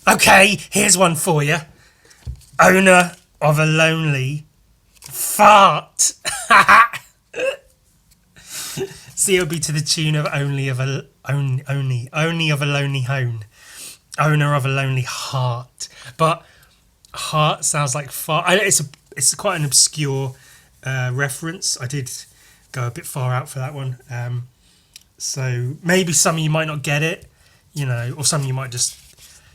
Okay, here's one for you. Owner of a lonely fart. See, it'll be to the tune of only of a only of a lonely hone. Owner of a lonely heart, but heart sounds like fart. It's quite an obscure reference. I did go a bit far out for that one. So maybe some of you might not get it, you know, or some of you might just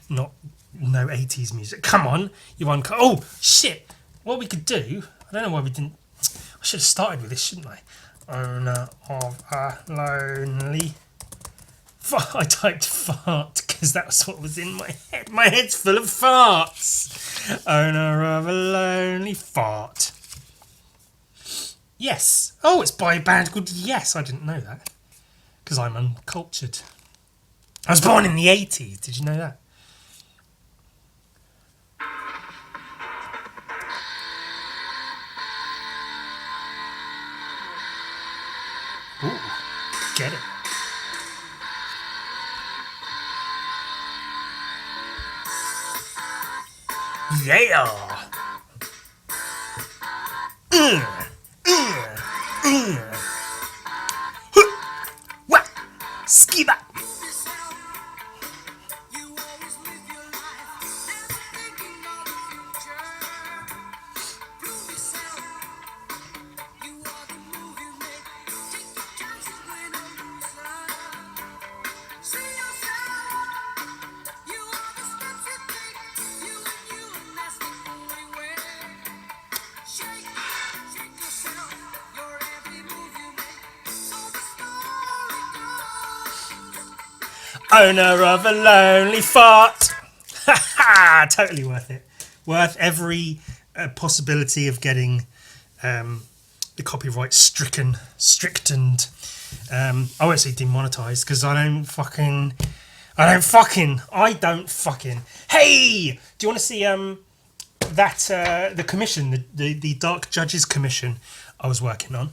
not know 80s music. Come on, you one. Oh shit! What we could do? I don't know why we didn't. I should have started with this, shouldn't I? Owner of a lonely. I typed fart because that was what was in my head. My head's full of farts. Owner of a lonely fart. Yes. Oh, it's by a band called Yes. I didn't know that because I'm uncultured. I was born in the 80s. Did you know that? Ooh, get it. Yeah. What? Skiba. Owner of a lonely fart. Ha ha! Totally worth it. Worth every possibility of getting the copyright strictened. I won't say demonetized because I don't fucking. Hey, do you want to see that the commission, the Dark Judges Commission I was working on?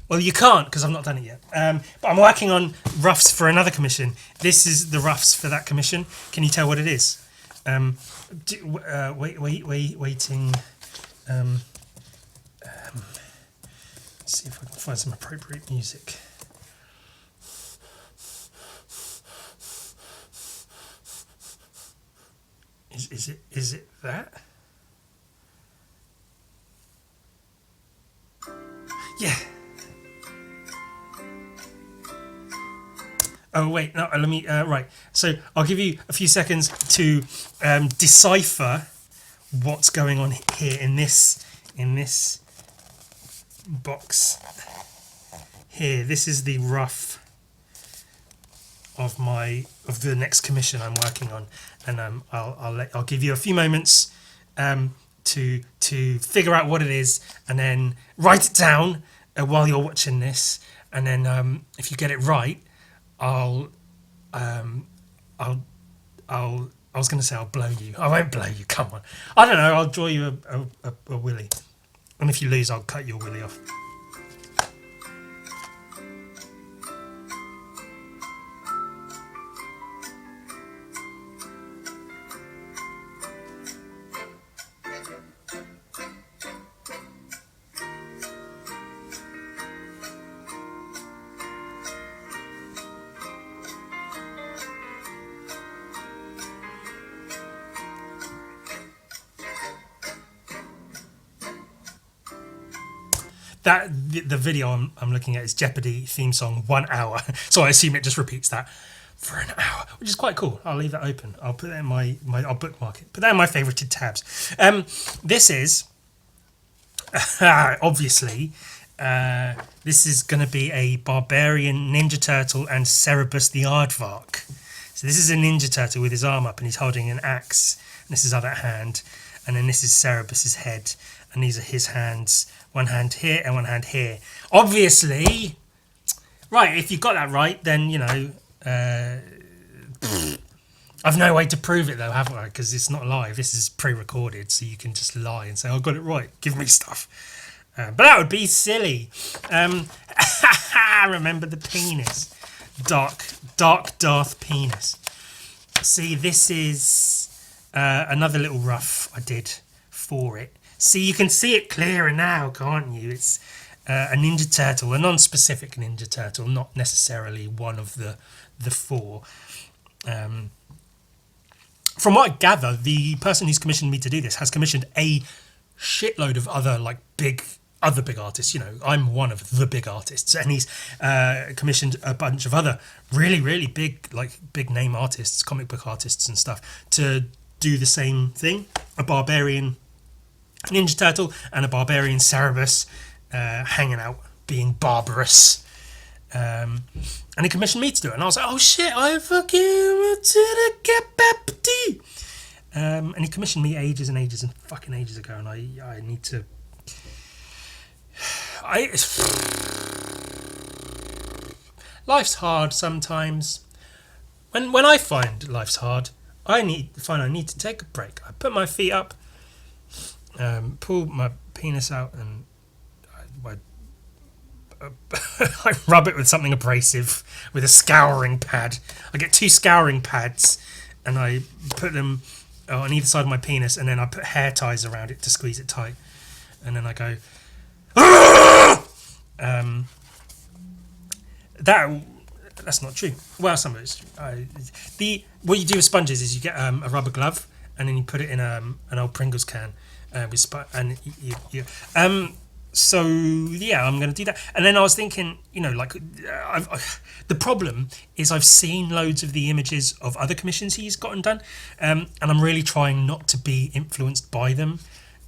Well, you can't because I've not done it yet. But I'm working on roughs for another commission. This is the roughs for that commission. Can you tell what it is? Waiting. Let's see if I can find some appropriate music. Is it that? Yeah. Oh wait, no. Let me. Right. So I'll give you a few seconds to decipher what's going on here in this box. Here, this is the rough of the next commission I'm working on, and I'll give you a few moments to figure out what it is, and then write it down while you're watching this, and then if you get it right. I was going to say I'll blow you. I won't blow you. Come on. I don't know. I'll draw you a willy, and if you lose, I'll cut your willy off. The video I'm looking at is Jeopardy theme song 1 hour, so I assume it just repeats that for an hour, which is quite cool. I'll leave that open. I'll put that in I'll bookmark it. Put that in my favorited tabs. This is obviously this is going to be a barbarian Ninja Turtle and Cerebus the Aardvark. So this is a Ninja Turtle with his arm up and he's holding an axe, and this is other hand, and then this is Cerebus's head, and these are his hands. One hand here and one hand here. Obviously, right, if you got that right, then, you know, I've no way to prove it, though, have I? Because it's not live. This is pre-recorded, so you can just lie and say, I got it right. Give me stuff. But that would be silly. Remember the penis. Dark Darth penis. See, this is another little rough I did for it. See, you can see it clearer now, can't you? It's a Ninja Turtle, a non-specific Ninja Turtle, not necessarily one of the four. From what I gather, the person who's commissioned me to do this has commissioned a shitload of other big artists. You know, I'm one of the big artists, and he's commissioned a bunch of other really big name artists, comic book artists and stuff, to do the same thing. A barbarian Ninja Turtle and a barbarian Cerebus hanging out, being barbarous. And he commissioned me to do it, and I was like, oh shit, I fucking did get Bapti. And he commissioned me ages and fucking ages ago, and I need to. Life's hard sometimes. When I find life's hard, I need to take a break. I put my feet up, pull my penis out, and I rub it with something abrasive, with a scouring pad. I get 2 scouring pads, and I put them on either side of my penis, and then I put hair ties around it to squeeze it tight, and then I go. That's not true. Well, some of it's true. What you do with sponges is you get a rubber glove, and then you put it in an old Pringles can So yeah, I'm going to do that. And then I was thinking, the problem is I've seen loads of the images of other commissions he's gotten done, and I'm really trying not to be influenced by them,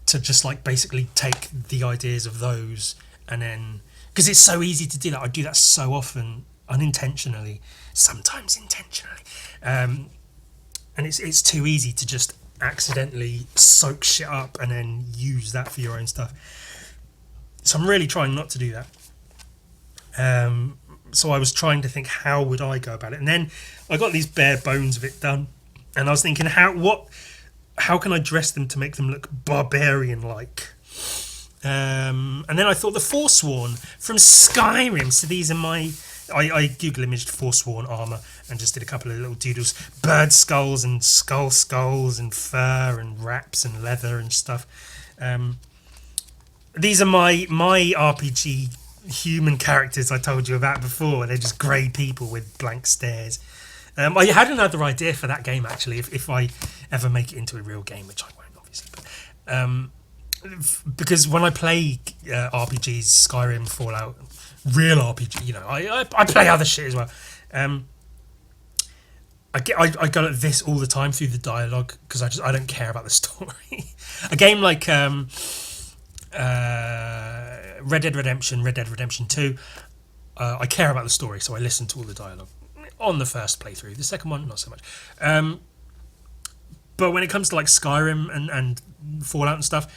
to just basically take the ideas of those, and then because it's so easy to do that. I do that so often, unintentionally, sometimes intentionally, and it's too easy to just accidentally soak shit up and then use that for your own stuff. So I'm really trying not to do that. So I was trying to think, how would I go about it? And then I got these bare bones of it done, and I was thinking, how can I dress them to make them look barbarian-like? And then I thought the Forsworn from Skyrim. So these are my. I Google imaged Forsworn armor and just did a couple of little doodles, bird skulls and skulls and fur and wraps and leather and stuff. These are my RPG human characters I told you about before. They're just grey people with blank stares. I had another idea for that game, actually, if I ever make it into a real game, which I won't, obviously. But, because when I play RPGs, Skyrim, Fallout, real RPG, I play other shit as well. I go at this all the time through the dialogue, because I don't care about the story. A game like Red Dead Redemption 2, I care about the story, so I listen to all the dialogue on the first playthrough. The second one, not so much. But when it comes to Skyrim and Fallout and stuff,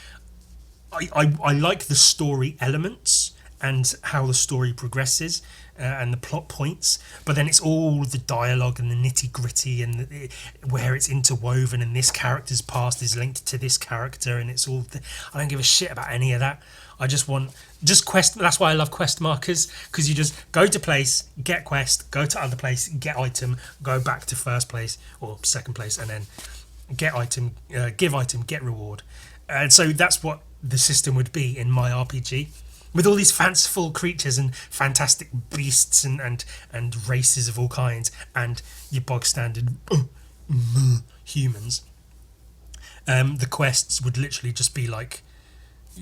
I like the story elements and how the story progresses and the plot points, but then it's all the dialogue and the nitty gritty and where it's interwoven, and this character's past is linked to this character, and it's all. I don't give a shit about any of that. I just want quest. That's why I love quest markers, because you just go to place, get quest, go to other place, get item, go back to first place or second place, and then get item, give item, get reward. And so that's what the system would be in my RPG. With all these fanciful creatures and fantastic beasts and races of all kinds, and your bog standard humans, the quests would literally just be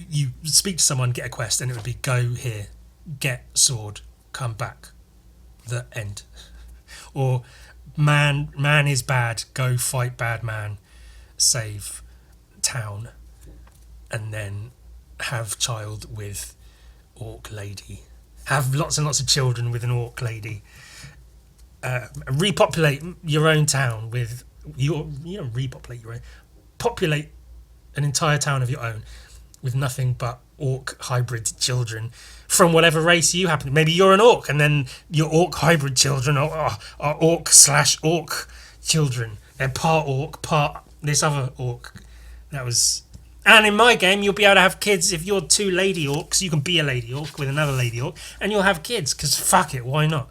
you speak to someone, get a quest, and it would be go here, get sword, come back, the end. Or man is bad, go fight bad man, save town, and then have child with orc lady, have lots and lots of children with an orc lady, repopulate your own town with populate an entire town of your own with nothing but orc hybrid children from whatever race you happen. Maybe you're an orc, and then your orc hybrid children are orc/orc children. They're part orc, part this other orc. And in my game, you'll be able to have kids. If you're 2 lady orcs, you can be a lady orc with another lady orc, and you'll have kids, because fuck it, why not?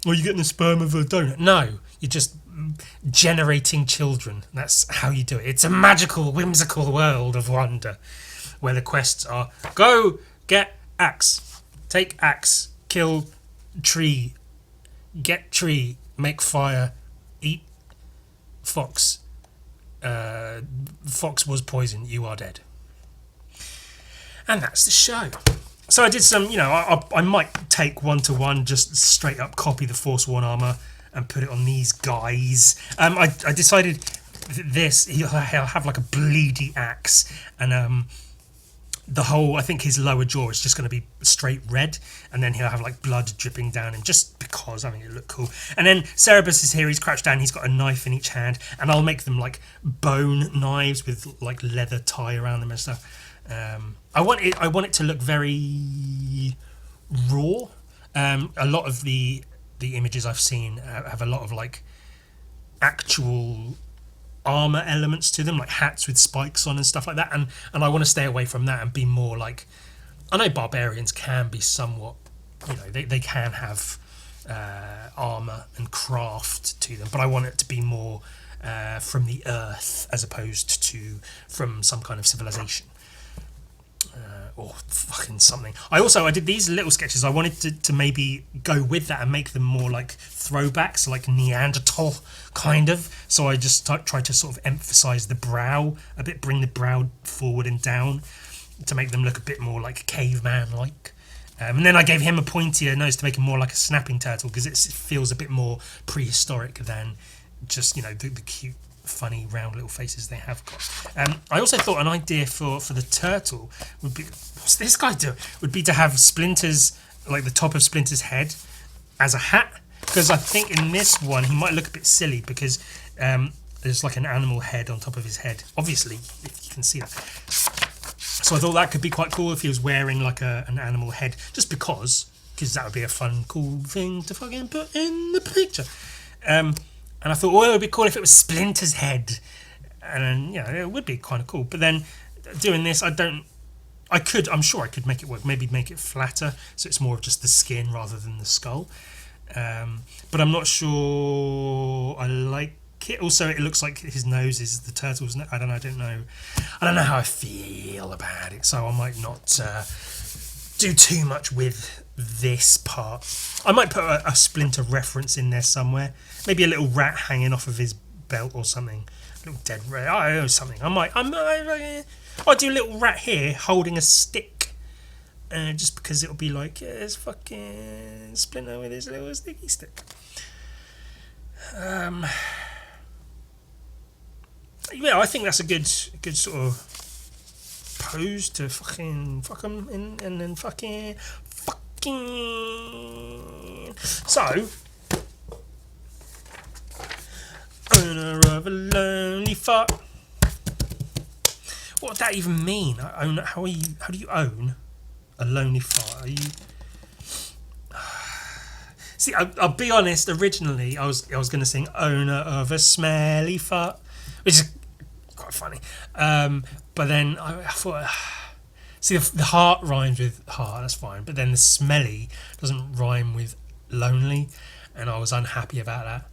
Or you're getting the sperm of a donut. No, you're just generating children. That's how you do it. It's a magical, whimsical world of wonder where the quests are go get axe, take axe, kill tree, get tree, make fire, eat fox. Fox was poisoned, you are dead. And that's the show. So I did some, I might take 1-to-1, just straight up copy the Forsworn armor and put it on these guys. I decided this, he'll have like a bleedy axe, and the whole, I think his lower jaw is just going to be straight red, and then he'll have like blood dripping down him just because, I mean, it looked cool. And then Cerebus is here, he's crouched down, he's got a knife in each hand, and I'll make them like bone knives with like leather tie around them and stuff. I want it to look very raw. A lot of the images I've seen have a lot of like actual armor elements to them, like hats with spikes on and stuff like that, and I want to stay away from that and be more like, I know barbarians can be somewhat, they can have armor and craft to them, but I want it to be more from the earth as opposed to from some kind of civilization. Or fucking something. I did these little sketches. I wanted to maybe go with that and make them more like throwbacks, like Neanderthal kind of. So I just tried to sort of emphasize the brow a bit, bring the brow forward and down to make them look a bit more like caveman-like. And then I gave him a pointier nose to make him more like a snapping turtle, because it feels a bit more prehistoric than just the cute, funny round little faces they have got. I also thought an idea for the turtle would be, what's this guy do? Would be to have Splinter's, like the top of Splinter's head as a hat, because I think in this one he might look a bit silly because there's like an animal head on top of his head, obviously, if you can see that. So I thought that could be quite cool if he was wearing like an animal head, just because that would be a fun, cool thing to fucking put in the picture. And I thought, it would be cool if it was Splinter's head. And then, it would be kind of cool. But then doing this, I'm sure I could make it work. Maybe make it flatter so it's more of just the skin rather than the skull. But I'm not sure I like it. Also, it looks like his nose is the turtle's nose. I don't know how I feel about it. So I might not do too much with this part. I might put a Splinter reference in there somewhere. Maybe a little rat hanging off of his belt or something. A little dead rat. I don't know, something. I'll do a little rat here holding a stick. Just because it'll be like, it's fucking Splinter with his little sticky stick. I think that's a good sort of pose to fucking fuck 'em and then fucking. So, owner of a lonely fart. What would that even mean? How do you own a lonely fart? Are you? See, I'll be honest. Originally, I was going to sing "Owner of a smelly fart," which is quite funny. But then I thought, see, the heart rhymes with heart. That's fine. But then the smelly doesn't rhyme with lonely, and I was unhappy about that.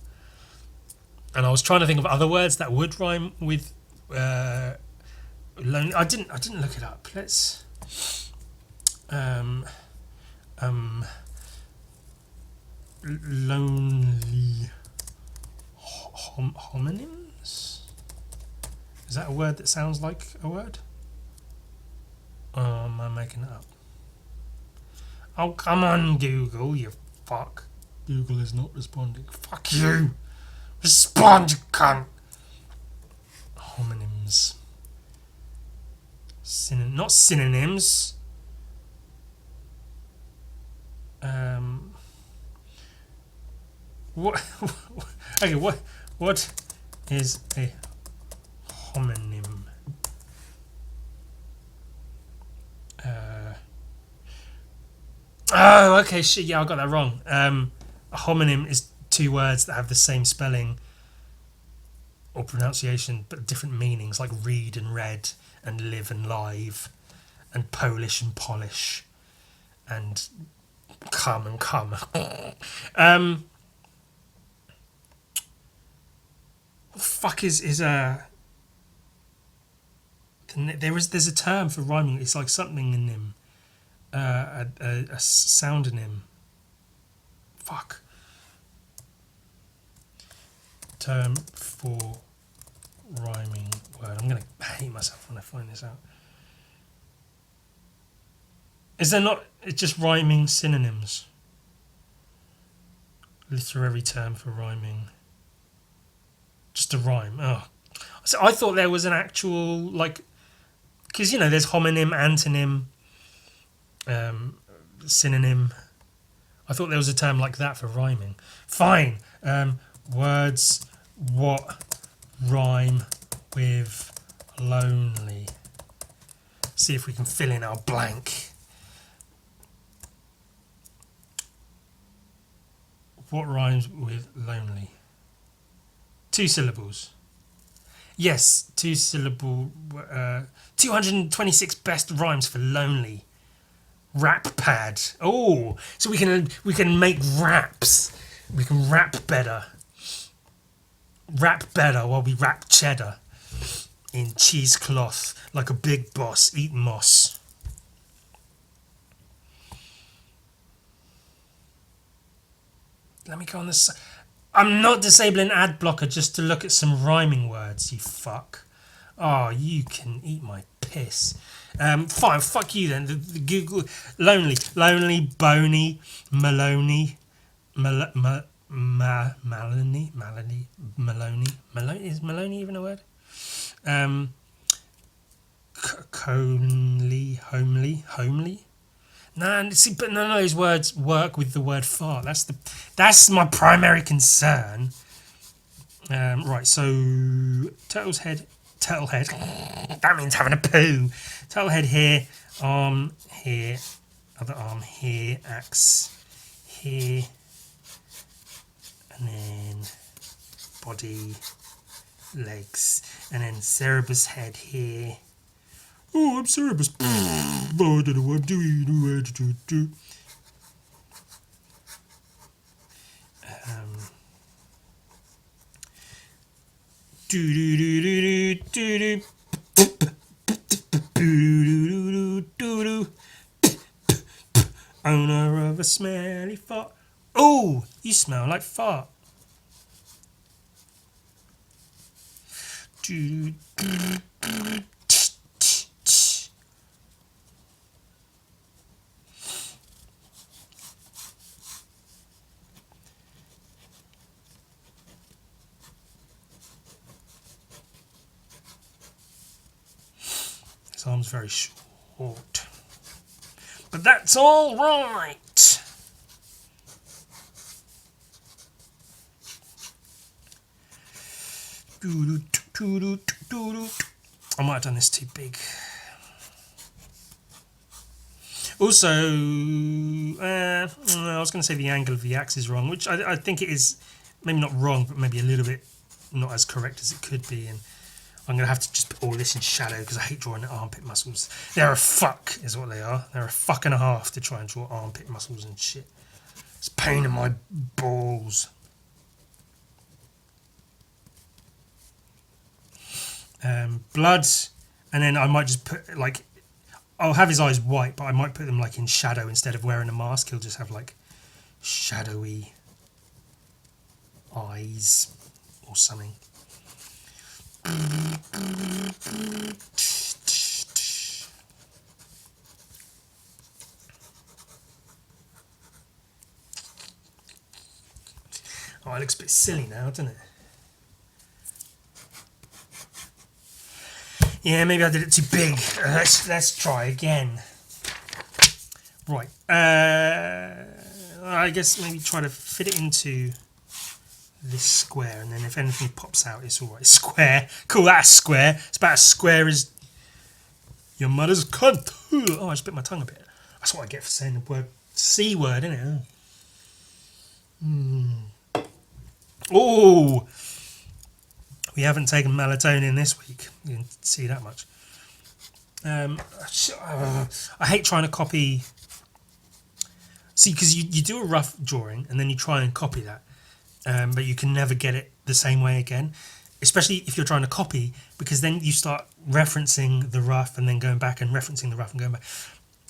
And I was trying to think of other words that would rhyme with lonely. I didn't look it up. Let's lonely homonyms. Is that a word that sounds like a word? Or am I making it up? Oh, come on, Google, you fuck. Google is not responding. Fuck you. Respond, you cunt. Homonyms. Not synonyms. What? Okay, what is a homonym? Oh, okay, shit, yeah, I got that wrong. A homonym is two words that have the same spelling or pronunciation but different meanings, like read and read and live and live and Polish and polish and come and come. Fuck is there's a term for rhyming. It's like something in him, a sound in him. Fuck. Term for rhyming word. I'm gonna hate myself when I find this out. Is there not? It's just rhyming synonyms. Literary term for rhyming. Just a rhyme. Oh, so I thought there was an actual like, because you know there's homonym, antonym, synonym. I thought there was a term like that for rhyming. Fine. Words what rhyme with lonely. See if we can fill in our blank. What rhymes with lonely? 2 syllables. Yes, 2 syllable. 226 best rhymes for lonely. Rap pad. Oh, so we can make raps. We can rap better. Rap better while we wrap cheddar in cheesecloth like a big boss. Eat moss. Let me go on this. I'm not disabling ad blocker just to look at some rhyming words, you fuck. Oh, you can eat my piss. Fine, fuck you then. The Google lonely, bony, Maloney, Maloney. Is Maloney even a word? Homely. No, see, but none of those words work with the word fart. That's my primary concern. Right, so turtle's head. That means having a poo. Turtle head here, arm here, other arm here, axe here, and then body, legs, and then Cerebus head here. Oh, I'm Cerebus. I don't know what I'm doing. Owner of a smelly fart. Oh, you smell like fart. His arm's very short. But that's all right. I might have done this too big. Also, I was going to say the angle of the axe is wrong, which I think it is. Maybe not wrong, but maybe a little bit not as correct as it could be. And I'm going to have to just put all this in shadow because I hate drawing the armpit muscles. They're a fuck, is what they are. They're a fuck and a half to try and draw armpit muscles and shit. It's a pain in my balls. Blood, and then I might just put like, I'll have his eyes white, but I might put them like in shadow instead of wearing a mask. He'll just have like shadowy eyes or something. Oh, it looks a bit silly now, doesn't it? Yeah, maybe I did it too big. Let's try again. Right. I guess maybe try to fit it into this square, and then if anything pops out, it's all right. Square. Cool, that's square. It's about as square as your mother's cunt. Oh, I just bit my tongue a bit. That's what I get for saying the word C word, isn't it? Oh. We haven't taken melatonin this week. You can see that much. I hate trying to copy. See, because you do a rough drawing and then you try and copy that, but you can never get it the same way again. especially if you're trying to copy, because then you start referencing the rough and then going back and referencing the rough and going back.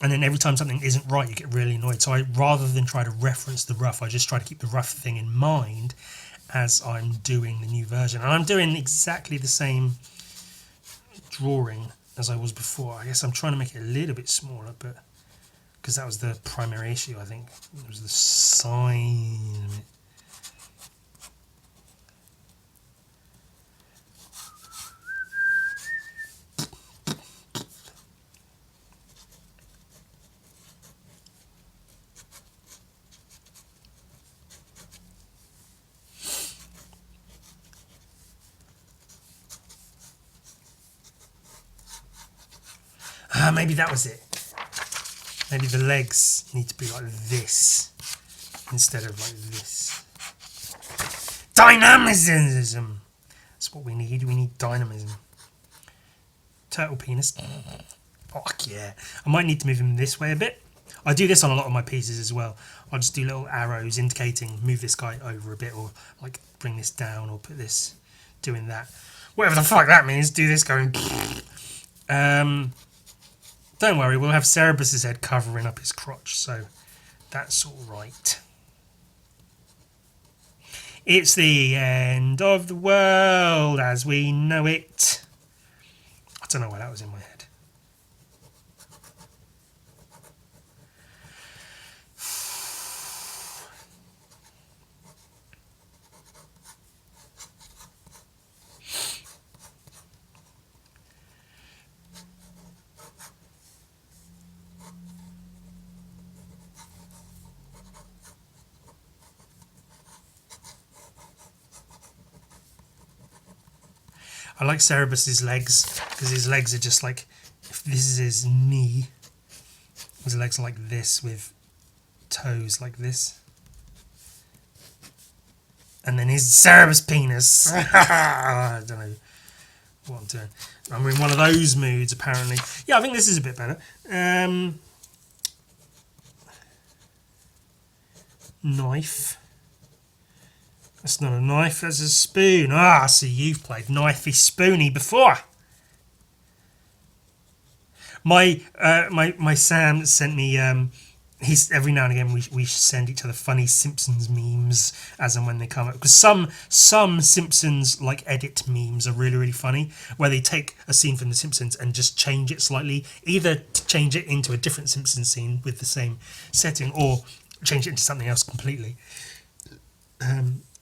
And then every time something isn't right, you get really annoyed. So rather than try to reference the rough, I just try to keep the rough thing in mind as I'm doing the new version. And I'm doing exactly the same drawing as I was before. I guess I'm trying to make it a little bit smaller, but because that was the primary issue, I think. It was the sign. Maybe that was it. Maybe the legs need to be like this instead of like this. Dynamism! That's what we need. We need dynamism. Turtle penis. Fuck yeah. I might need to move him this way a bit. I do this on a lot of my pieces as well. I'll just do little arrows indicating move this guy over a bit, or like bring this down, or put this doing that. Whatever the fuck that means. Do this going... Don't worry, we'll have Cerebus's head covering up his crotch, so that's all right. It's the end of the world as we know it. I don't know why that was in my head. I like Cerebus's legs, because his legs are just like, if this is his knee, his legs are like this with toes like this. And then his Cerebus penis. I don't know what I'm doing. I'm in one of those moods apparently. Yeah, I think this is a bit better. Knife. That's not a knife, that's a spoon. Ah, I see you've played knifey spoony before. My Sam sent me. He's every now and again we send each other funny Simpsons memes as and when they come up, because some Simpsons like edit memes are really funny, where they take a scene from the Simpsons and just change it slightly, either to change it into a different Simpsons scene with the same setting, or change it into something else completely.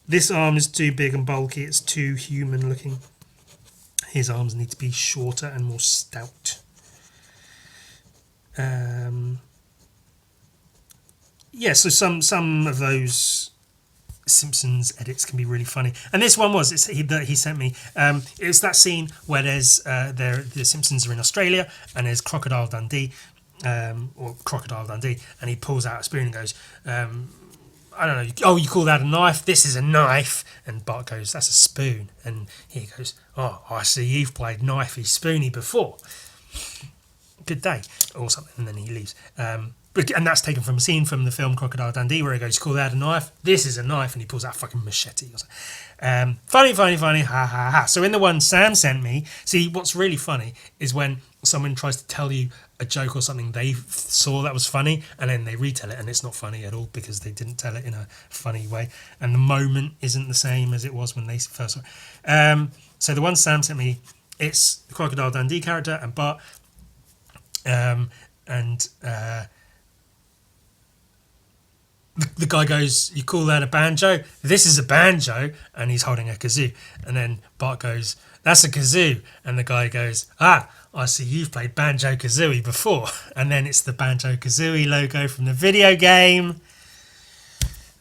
This arm is too big and bulky, it's too human looking. His arms need to be shorter and more stout. Yeah, so some of those Simpsons edits can be really funny, and this one was that he sent me. It was that scene where there's the Simpsons are in Australia and there's Crocodile Dundee, and he pulls out a spoon and goes, I don't know, oh, you call that a knife? This is a knife. And Bart goes, that's a spoon. And he goes, oh, I see you've played knifey spoony before. Good day, or something. And then he leaves. And that's taken from a scene from the film Crocodile Dundee, where he goes, you call that a knife? This is a knife. And he pulls out a fucking machete. Funny, ha ha ha. So in the one Sam sent me, see, what's really funny is when someone tries to tell you a joke or something they saw that was funny, and then they retell it and it's not funny at all because they didn't tell it in a funny way, and the moment isn't the same as it was when they first saw it. So the one Sam sent me, it's the Crocodile Dundee character and Bart, the guy goes, you call that a banjo? This is a banjo. And he's holding a kazoo. And then Bart goes, that's a kazoo. And the guy goes, ah, I see you've played Banjo-Kazooie before. And then it's the Banjo-Kazooie logo from the video game.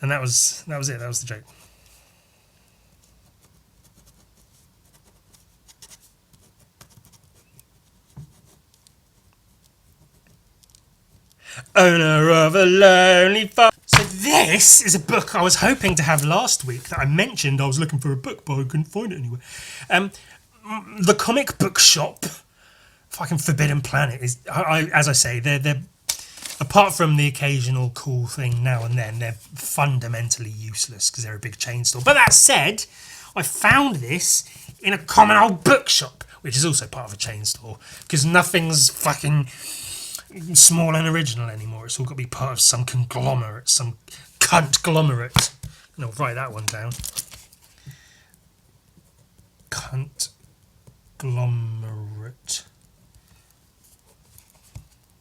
And that was it. That was the joke. Owner of a lonely farm. So this is a book I was hoping to have last week that I mentioned. I was looking for a book, but I couldn't find it anywhere. The comic book shop, fucking Forbidden Planet, is, as I say, they're apart from the occasional cool thing now and then, they're fundamentally useless because they're a big chain store. But that said, I found this in a common old bookshop, which is also part of a chain store, because nothing's fucking small and original anymore. It's all got to be part of some conglomerate, some cunt-glomerate. And I'll write that one down. Cunt-glomerate.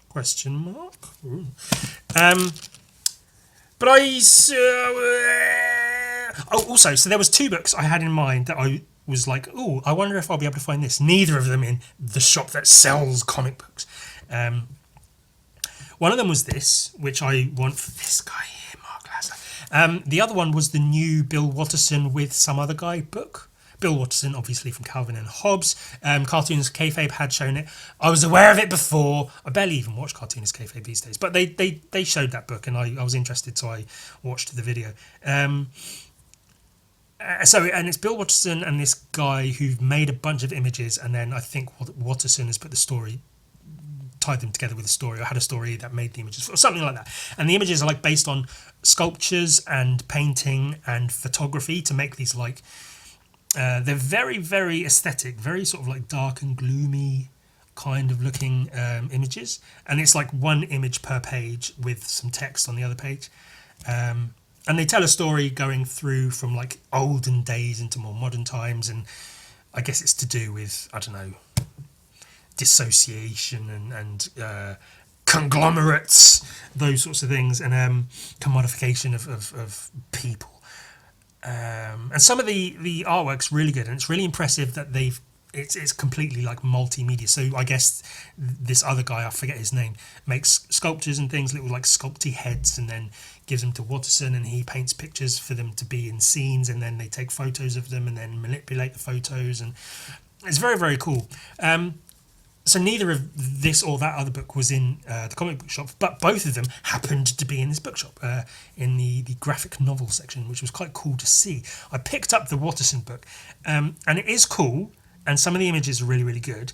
Question mark? Ooh. But also, so there was 2 books I had in mind that I was like, oh, I wonder if I'll be able to find this. Neither of them in the shop that sells comic books. One of them was this, which I want for this guy here, Mark Laszlo. The other one was the new Bill Watterson with some other guy book. Bill Watterson, obviously from Calvin and Hobbes. Cartoonist Kayfabe had shown it. I was aware of it before. I barely even watch Cartoonist Kayfabe these days, but they showed that book, and I was interested, so I watched the video. And it's Bill Watterson and this guy who've made a bunch of images, and then I think Watterson has put the story, tied them together with a story, or had a story that made the images, or something like that. And the images are like based on sculptures and painting and photography to make these like they're very, very aesthetic, very sort of like dark and gloomy kind of looking images, and it's like one image per page with some text on the other page, and they tell a story going through from like olden days into more modern times, and I guess it's to do with, I don't know, dissociation and conglomerates, those sorts of things, and commodification of people. And some of the artwork's really good, and it's really impressive that it's completely like multimedia. So I guess this other guy, I forget his name, makes sculptures and things, little like sculpty heads, and then gives them to Watterson, and he paints pictures for them to be in scenes, and then they take photos of them and then manipulate the photos, and it's very, very cool. So neither of this or that other book was in the comic book shop, but both of them happened to be in this bookshop, in the graphic novel section, which was quite cool to see. I picked up the Watterson book, and it is cool, and some of the images are really, really good,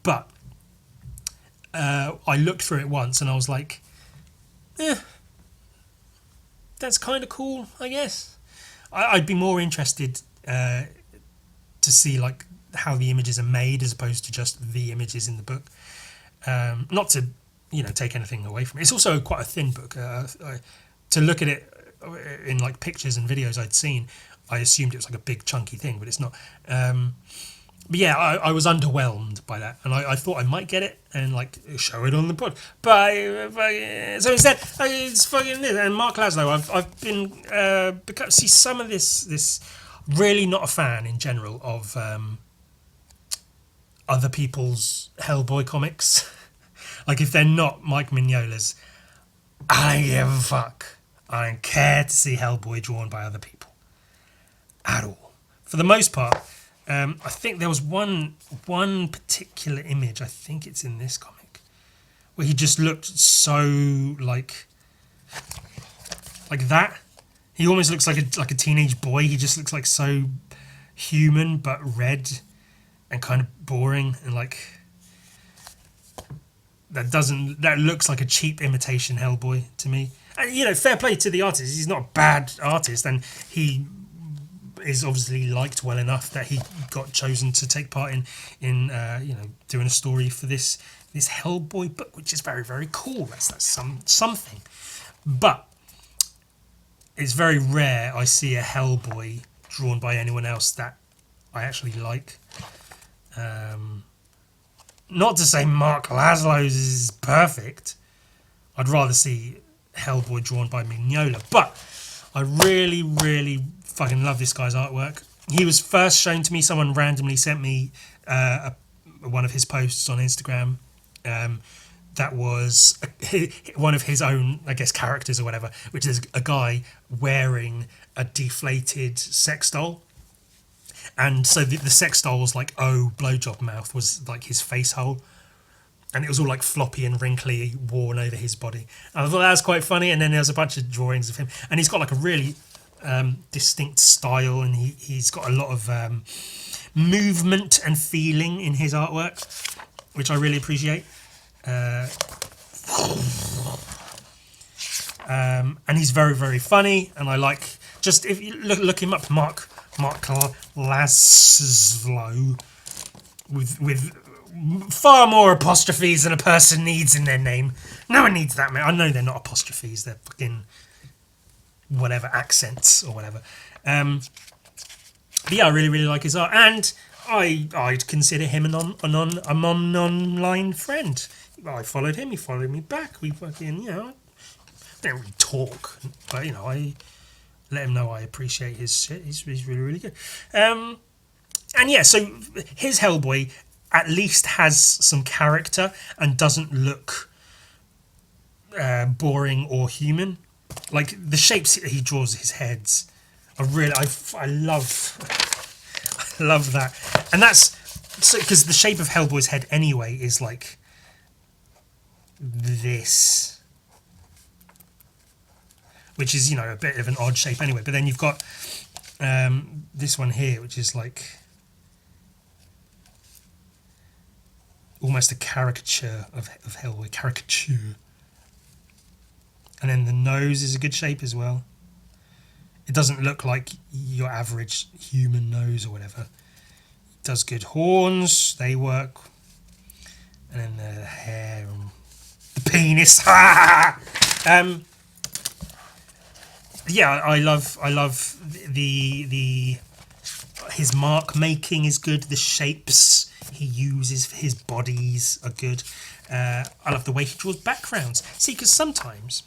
but I looked through it once and I was like, that's kind of cool, I guess. I'd be more interested to see like how the images are made as opposed to just the images in the book. Not to, take anything away from it. It's also quite a thin book. To look at it in like pictures and videos I'd seen, I assumed it was like a big chunky thing, but it's not. But yeah, I was underwhelmed by that, and I thought I might get it and like show it on the pod. But so instead, it's fucking this. And Mark Laszlo, I've been see some of this. Really not a fan in general of other people's Hellboy comics. Like if they're not Mike Mignola's, I don't give a fuck. I don't care to see Hellboy drawn by other people at all. For the most part, I think there was one particular image, I think it's in this comic, where he just looked so like that. He almost looks like a teenage boy. He just looks like so human but red and kind of boring, and like that looks like a cheap imitation Hellboy to me. And fair play to the artist. He's not a bad artist, and he is obviously liked well enough that he got chosen to take part in doing a story for this Hellboy book, which is very, very cool. That's something. But it's very rare I see a Hellboy drawn by anyone else that I actually like. Not to say Mark Laszlo's is perfect. I'd rather see Hellboy drawn by Mignola, but I really, really fucking love this guy's artwork. He was first shown to me. Someone randomly sent me one of his posts on Instagram. That was one of his own, I guess, characters or whatever, which is a guy wearing a deflated sex doll. And so the sex doll was like, blowjob mouth was like his face hole. And it was all like floppy and wrinkly, worn over his body. And I thought that was quite funny. And then there's a bunch of drawings of him. And he's got like a really distinct style, and he's got a lot of movement and feeling in his artwork, which I really appreciate. And he's very, very funny, and I like, just if you look him up, Mark Mark Laszlo, with far more apostrophes than a person needs in their name. No one needs that many. I know they're not apostrophes. They're fucking whatever accents or whatever. But yeah, I really, really like his art, and I'd consider him an online friend. I followed him. He followed me back. We fucking don't really talk, but I let him know I appreciate his shit. He's really, really good. And yeah, so his Hellboy at least has some character and doesn't look boring or human. Like the shapes he draws his heads are really I love I love that. And that's so because the shape of Hellboy's head anyway is like this, which is a bit of an odd shape anyway. But then you've got this one here, which is like almost a caricature of Hellboy, caricature. And then the nose is a good shape as well. It doesn't look like your average human nose or whatever. It does good horns, they work. And then the hair and the penis. Yeah, I love the his mark making is good. The shapes he uses for his bodies are good. I love the way he draws backgrounds. See, because sometimes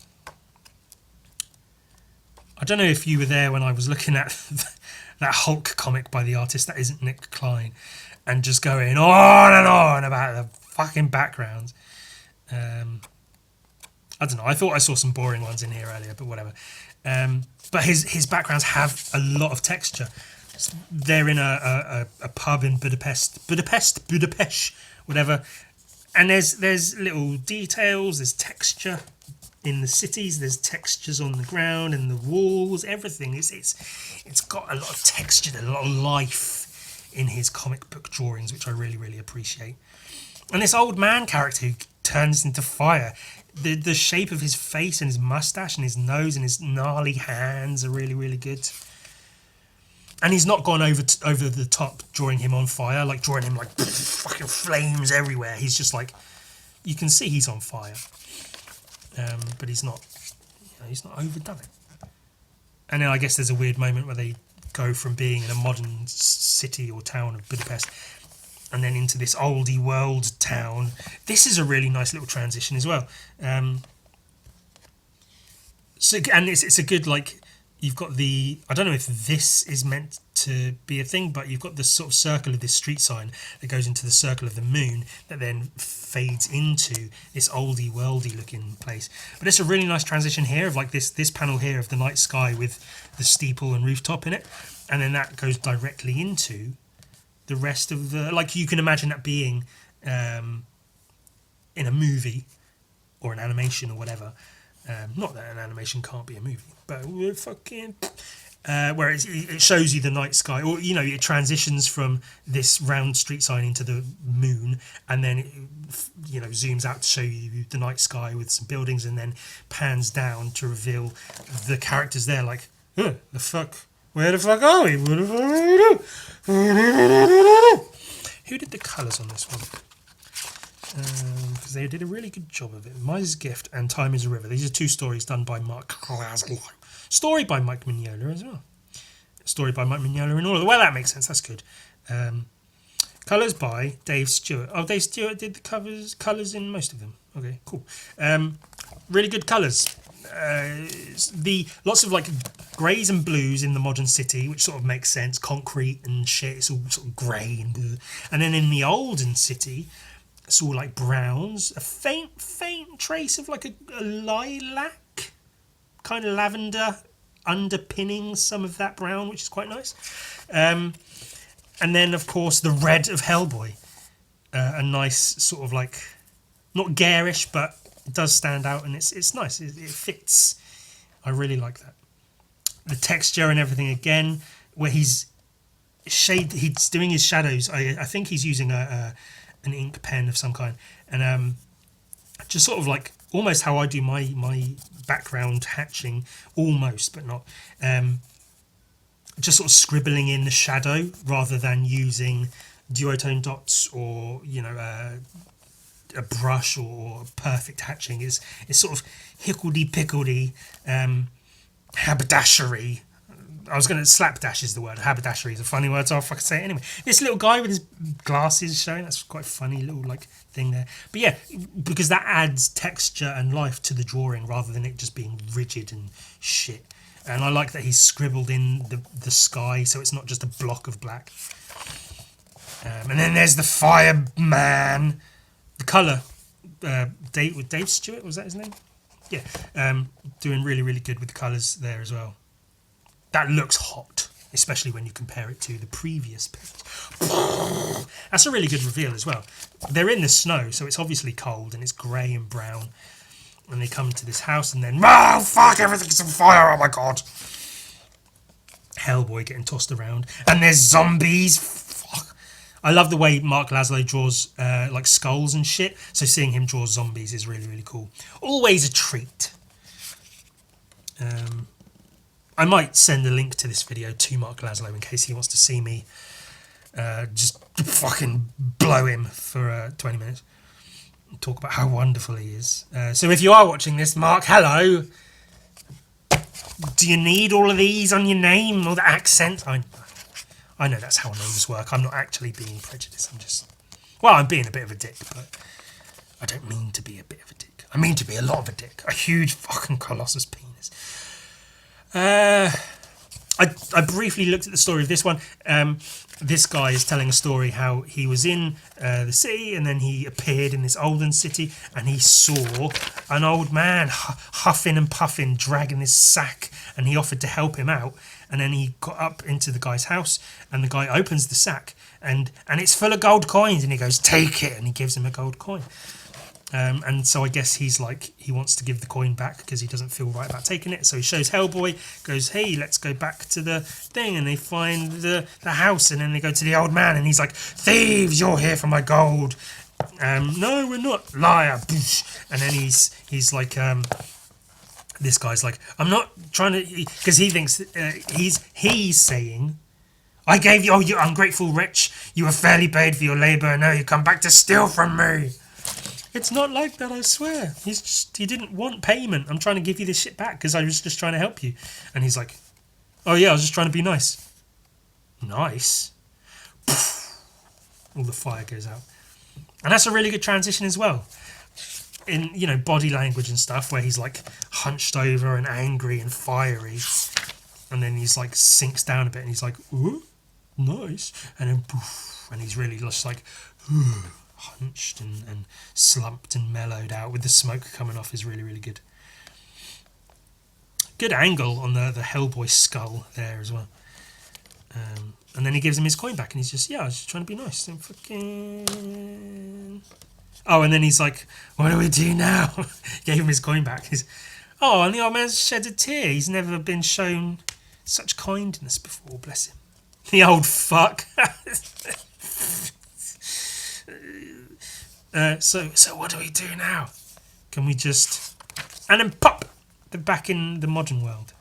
I don't know if you were there when I was looking at that Hulk comic by the artist that isn't Nick Klein, and just going on and on about the fucking backgrounds. I don't know. I thought I saw some boring ones in here earlier, but whatever. But his backgrounds have a lot of texture. They're in a pub in Budapest, whatever. And there's little details. There's texture in the cities. There's textures on the ground and the walls. Everything. It's got a lot of texture, a lot of life in his comic book drawings, which I really, really appreciate. And this old man character who turns into fire. The shape of his face and his mustache and his nose and his gnarly hands are really, really good. And he's not gone over the top drawing him on fire, like drawing him like fucking flames everywhere. He's just like, you can see he's on fire, but he's not overdone it. And then I guess there's a weird moment where they go from being in a modern city or town of Budapest and then into this oldie world town. This is a really nice little transition as well. So and it's a good, like, you've got the, I don't know if this is meant to be a thing, but you've got this sort of circle of this street sign that goes into the circle of the moon that then fades into this oldie worldy looking place. But it's a really nice transition here of like this panel here of the night sky with the steeple and rooftop in it, and then that goes directly into the rest of the, like, you can imagine that being in a movie or an animation or whatever. Not that an animation can't be a movie, but we're fucking where it shows you the night sky, or it transitions from this round street sign into the moon, and then it zooms out to show you the night sky with some buildings, and then pans down to reveal the characters there. Like, the fuck, where the fuck are we? What the fuck are we doing? Who did the colours on this one? Because they did a really good job of it. Miser's Gift and Time is a River. These are two stories done by Mark Laszlo. Story by Mike Mignola as well. Story by Mike Mignola and all of it. Well, that makes sense. That's good. Colours by Dave Stewart. Oh, Dave Stewart did the colours in most of them. Okay, cool. Really good colours. The lots of like greys and blues in the modern city, which sort of makes sense. Concrete and shit. It's all sort of grey and blue. And then in the olden city, it's all like browns, a faint trace of like a lilac, kind of lavender underpinning some of that brown, which is quite nice. And then, of course, the red of Hellboy, a nice sort of like, not garish, but it does stand out, and it's nice. It fits. I really like that. The texture and everything again, where he's doing his shadows. I think he's using an ink pen of some kind, and just sort of like almost how I do my background hatching, almost, but not. just sort of scribbling in the shadow rather than using duotone dots or a brush or perfect hatching. Is sort of hickledy-pickledy haberdashery. I was going to slapdash is the word. Haberdashery is a funny word, so I'll fucking say it anyway. This little guy with his glasses showing, that's quite a funny little thing there. But yeah, because that adds texture and life to the drawing rather than it just being rigid and shit. And I like that he's scribbled in the sky, so it's not just a block of black. And then there's the fireman. The colour, Dave Stewart, was that his name? Yeah, doing really, really good with the colours there as well. That looks hot, especially when you compare it to the previous page. That's a really good reveal as well. They're in the snow, so it's obviously cold and it's grey and brown. And they come to this house and then, oh fuck, everything's on fire, oh my god. Hellboy getting tossed around. And there's zombies. Fuck. I love the way Mark Laszlo draws like skulls and shit. So seeing him draw zombies is really, really cool. Always a treat. I might send a link to this video to Mark Laszlo in case he wants to see me just fucking blow him for 20 minutes. And talk about how wonderful he is. So if you are watching this, Mark, hello. Do you need all of these on your name or the accent? I know that's how names work. I'm not actually being prejudiced. I'm being a bit of a dick, but I don't mean to be a bit of a dick. I mean to be a lot of a dick. A huge fucking colossus penis. I briefly looked at the story of this one. This guy is telling a story how he was in the city and then he appeared in this olden city and he saw an old man huffing and puffing, dragging his sack, and he offered to help him out. And then he got up into the guy's house and the guy opens the sack and it's full of gold coins and he goes, take it, and he gives him a gold coin. And so I guess he's like, he wants to give the coin back because he doesn't feel right about taking it. So he shows Hellboy, goes, hey, let's go back to the thing. And they find the house and then they go to the old man and he's like, thieves, you're here for my gold. No, we're not, liar. And then he's like, this guy's like, I'm not trying to, because he thinks he's saying, I gave you, oh, you ungrateful wretch, you were fairly paid for your labour and now you come back to steal from me. It's not like that, I swear. He didn't want payment. I'm trying to give you this shit back because I was just trying to help you. And he's like, oh yeah, I was just trying to be nice. Nice? All the fire goes out. And that's a really good transition as well. In, body language and stuff where he's like hunched over and angry and fiery. And then he's like sinks down a bit and he's like, ooh, nice. And then poof, and he's really just like, ooh. Hunched and slumped and mellowed out with the smoke coming off is really, really good. Good angle on the Hellboy skull there as well. And then he gives him his coin back and he's just, I was just trying to be nice. And fucking... Oh, and then he's like, what do we do now? Gave him his coin back. And the old man's shed a tear. He's never been shown such kindness before, bless him. The old fuck. So what do we do now? Can we just... And then pop! They're back in the modern world.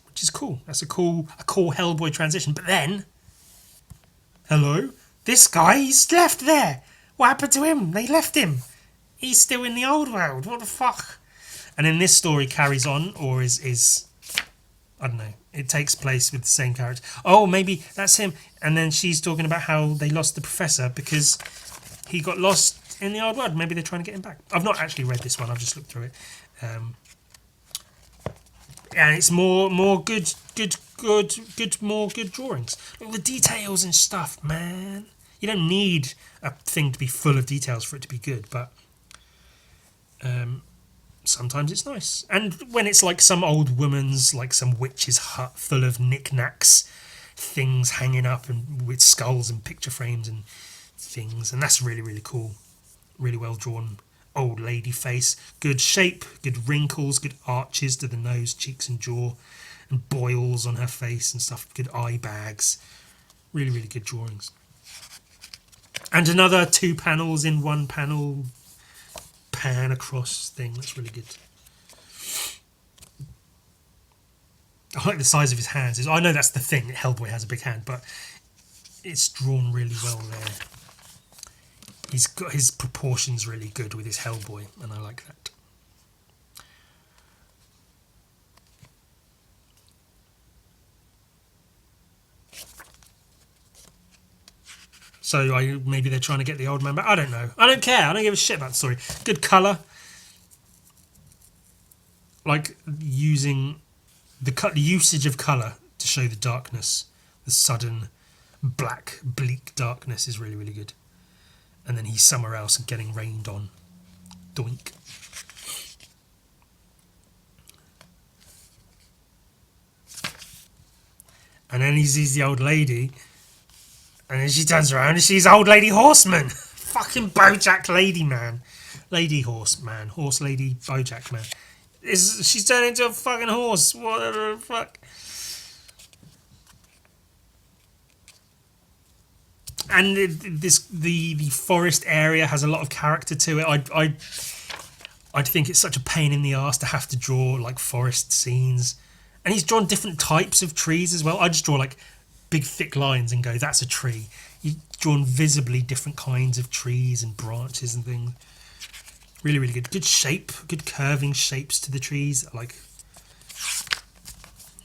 Which is cool. That's a cool Hellboy transition. But then... Hello? This guy, he's left there. What happened to him? They left him. He's still in the old world. What the fuck? And then this story carries on, or is I don't know. It takes place with the same character. Oh, maybe that's him. And then she's talking about how they lost the professor because... he got lost in the old world. Maybe they're trying to get him back. I've not actually read this one. I've just looked through it. And it's more good drawings. Look at the details and stuff, man. You don't need a thing to be full of details for it to be good, but sometimes it's nice. And when it's like some old woman's, like some witch's hut full of knickknacks, things hanging up and with skulls and picture frames and things, and that's really, really cool. Really well drawn old lady face, good shape, good wrinkles, good arches to the nose, cheeks and jaw, and boils on her face and stuff, good eye bags. Really, really good drawings. And another 2 panels in 1 panel, pan across thing. That's really good. I like the size of his hands. I know that's the thing. Hellboy has a big hand, but it's drawn really well there. He's got his proportions really good with his Hellboy, and I like that. So maybe they're trying to get the old man back. I don't know. I don't care. I don't give a shit about the story. Good colour. Like using the usage of colour to show the darkness, the sudden black, bleak darkness is really, really good. And then he's somewhere else and getting rained on. Doink. And then he sees the old lady, and then she turns around and she's old lady horseman. Fucking Bojack lady man. Lady horse man. Horse lady Bojack man. She's turned into a fucking horse. What the fuck? And the forest area has a lot of character to it. I'd think it's such a pain in the arse to have to draw like forest scenes. And he's drawn different types of trees as well. I just draw like big thick lines and go, that's a tree. You've drawn visibly different kinds of trees and branches and things. Really, really good. Good shape, good curving shapes to the trees. Like,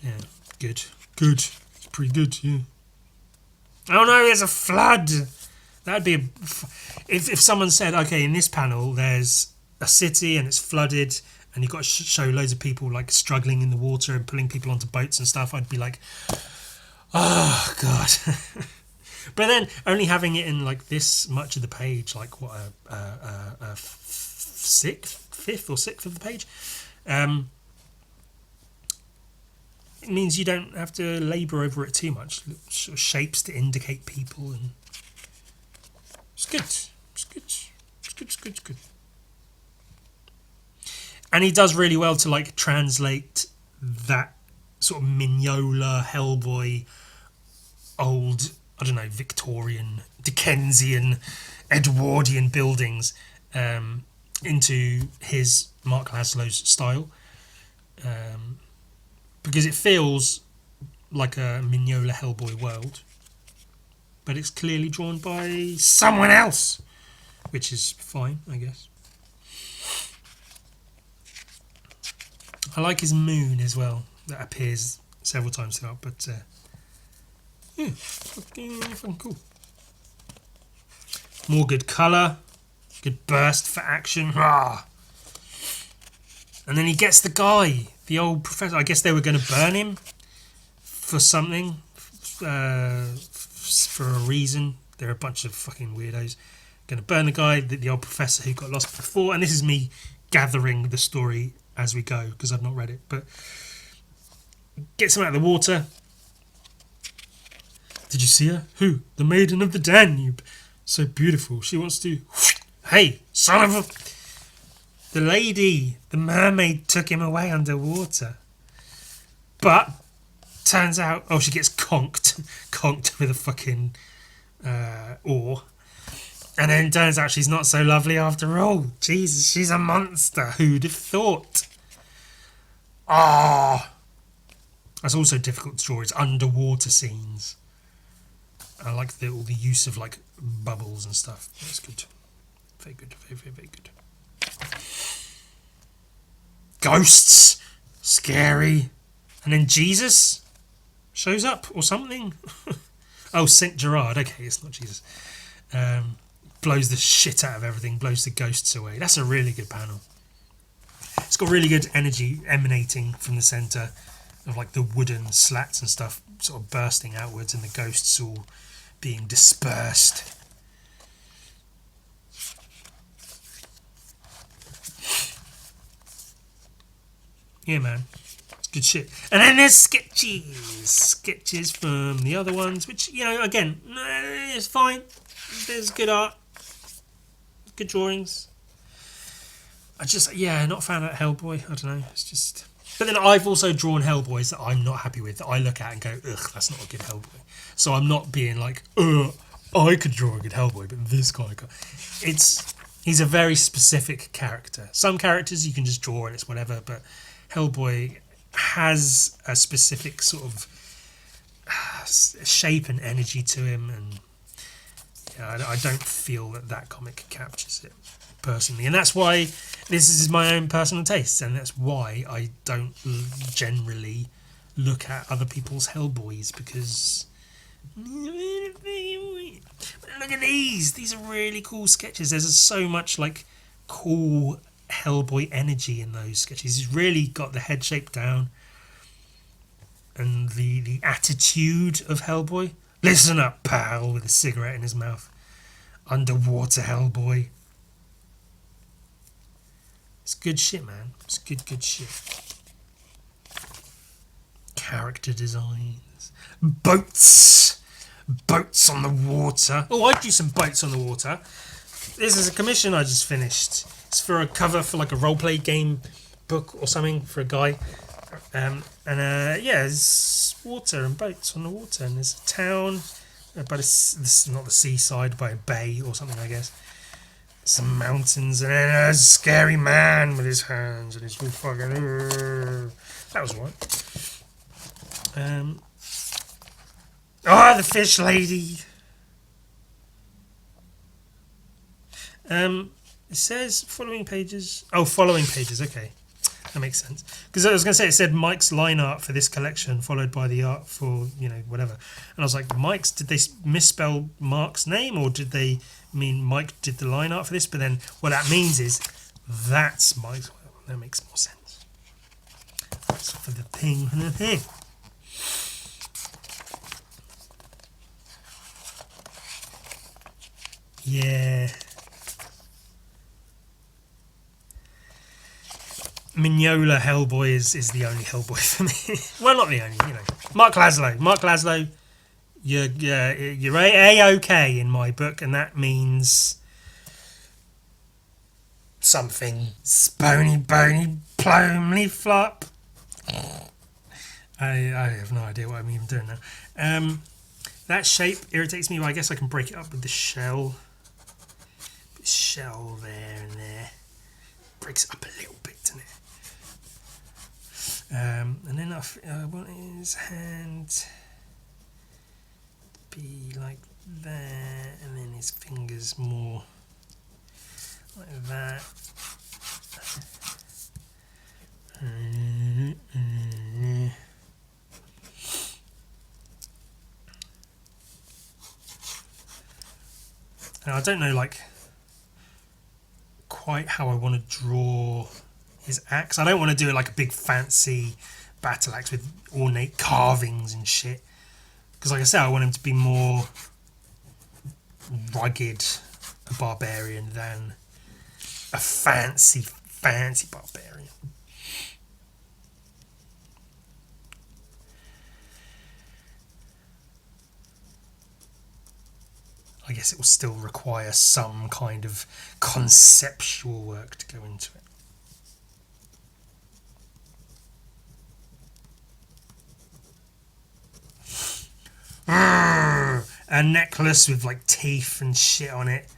yeah, good. Good. It's pretty good, yeah. Oh no, there's a flood. That'd be if someone said, okay, in this panel there's a city and it's flooded and you've got to show loads of people like struggling in the water and pulling people onto boats and stuff, I'd be like, oh god. But then only having it in like this much of the page, like what a fifth or sixth of the page, it means you don't have to labour over it too much. Sort of shapes to indicate people, and it's good. It's good. It's good. It's good. It's good. And he does really well to like translate that sort of Mignola, Hellboy, old, I don't know, Victorian, Dickensian, Edwardian buildings into his Mark Laslow's style. Because it feels like a Mignola Hellboy world, but it's clearly drawn by someone else, which is fine, I guess. I like his moon as well, that appears several times throughout, but yeah, fucking cool. More good colour, good burst for action. Rah! And then he gets the guy, the old professor. I guess they were going to burn him for something, for a reason. They're a bunch of fucking weirdos. Going to burn the guy, the old professor who got lost before. And this is me gathering the story as we go because I've not read it. But gets him out of the water. Did you see her? Who? The Maiden of the Danube. So beautiful. She wants to... Hey, son of a... The lady, the mermaid, took him away underwater. But, turns out... Oh, she gets conked. Conked with a fucking oar. And then turns out she's not so lovely after all. Jesus, she's a monster. Who'd have thought? Ah! That's also difficult to draw. It's underwater scenes. I like all the use of like bubbles and stuff. That's good. Very good. Very, very, very good. Ghosts. Scary. And then Jesus shows up or something. Oh, Saint Gerard. Okay, it's not Jesus. Blows the shit out of everything. Blows the ghosts away. That's a really good panel. It's got really good energy emanating from the centre of like the wooden slats and stuff sort of bursting outwards and the ghosts all being dispersed. Yeah, man. It's good shit. And then there's sketches. Sketches from the other ones, which, you know, again, it's fine. There's good art. Good drawings. I just, yeah, not a fan of Hellboy. I don't know. It's just... But then I've also drawn Hellboys that I'm not happy with, that I look at and go, ugh, that's not a good Hellboy. So I'm not being like, I could draw a good Hellboy, but this guy can't. He's a very specific character. Some characters you can just draw and it's whatever, but Hellboy has a specific sort of shape and energy to him, and I don't feel that comic captures it personally, and that's why this is my own personal taste, and that's why I don't generally look at other people's Hellboys, because look at these are really cool sketches. There's so much like cool Hellboy energy in those sketches. He's really got the head shape down, and the attitude of Hellboy. Listen up, pal, with a cigarette in his mouth. Underwater Hellboy. It's good shit, man. It's good shit. Character designs. Boats on the water. Oh, I do some boats on the water. This is a commission I just finished. It's for a cover for like a roleplay game book or something for a guy. There's water and boats on the water, and there's a town, but this is not the seaside, by a bay or something, I guess. Some mountains, and then a scary man with his hands and his fucking. That was right. The fish lady. It says following pages. Oh, following pages. Okay. That makes sense. Because I was going to say, it said Mike's line art for this collection, followed by the art for, whatever. And I was like, Mike's, did they misspell Mark's name, or did they mean Mike did the line art for this? But then what that means is that's Mike's. Well, that makes more sense. That's for the thing and the thing. Yeah. Mignola Hellboy is the only Hellboy for me. Well, not the only, Mark Laszlo, you're A-OK in my book, and that means something. Spony, bony, plumely flop. I have no idea what I'm even doing now. That shape irritates me, but I guess I can break it up with the shell. Shell there and there. Breaks it up a little bit, doesn't it? And then I want his hand be like that, and then his fingers more like that. Now I don't know quite how I want to draw his axe. I don't want to do it like a big fancy battle axe with ornate carvings and shit, because like I said, I want him to be more rugged, a barbarian, than a fancy barbarian. I guess it will still require some kind of conceptual work to go into it. A necklace with like teeth and shit on it.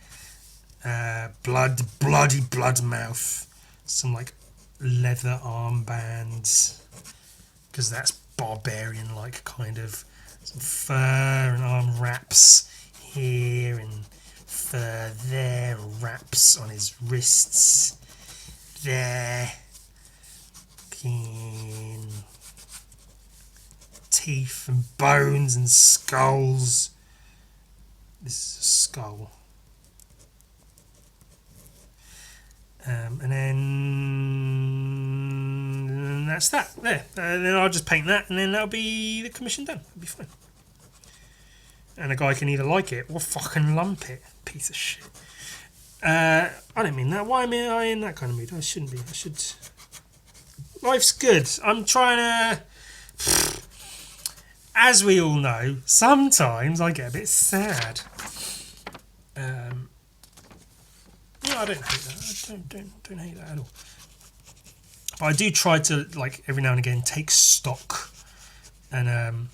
Bloody blood mouth. Some like leather armbands, because that's barbarian like, kind of. Some fur and arm wraps here, and fur there, wraps on his wrists there. Teeth and bones and skulls. This is a skull. And then that's that. There. Then I'll just paint that, and then that'll be the commission done. It'll be fine. And a guy can either like it or fucking lump it. Piece of shit. I don't mean that. Why am I in that kind of mood? I shouldn't be. I should. Life's good. I'm trying to. As we all know, sometimes I get a bit sad. I don't hate that. I don't hate that at all. But I do try to, like, every now and again, take stock and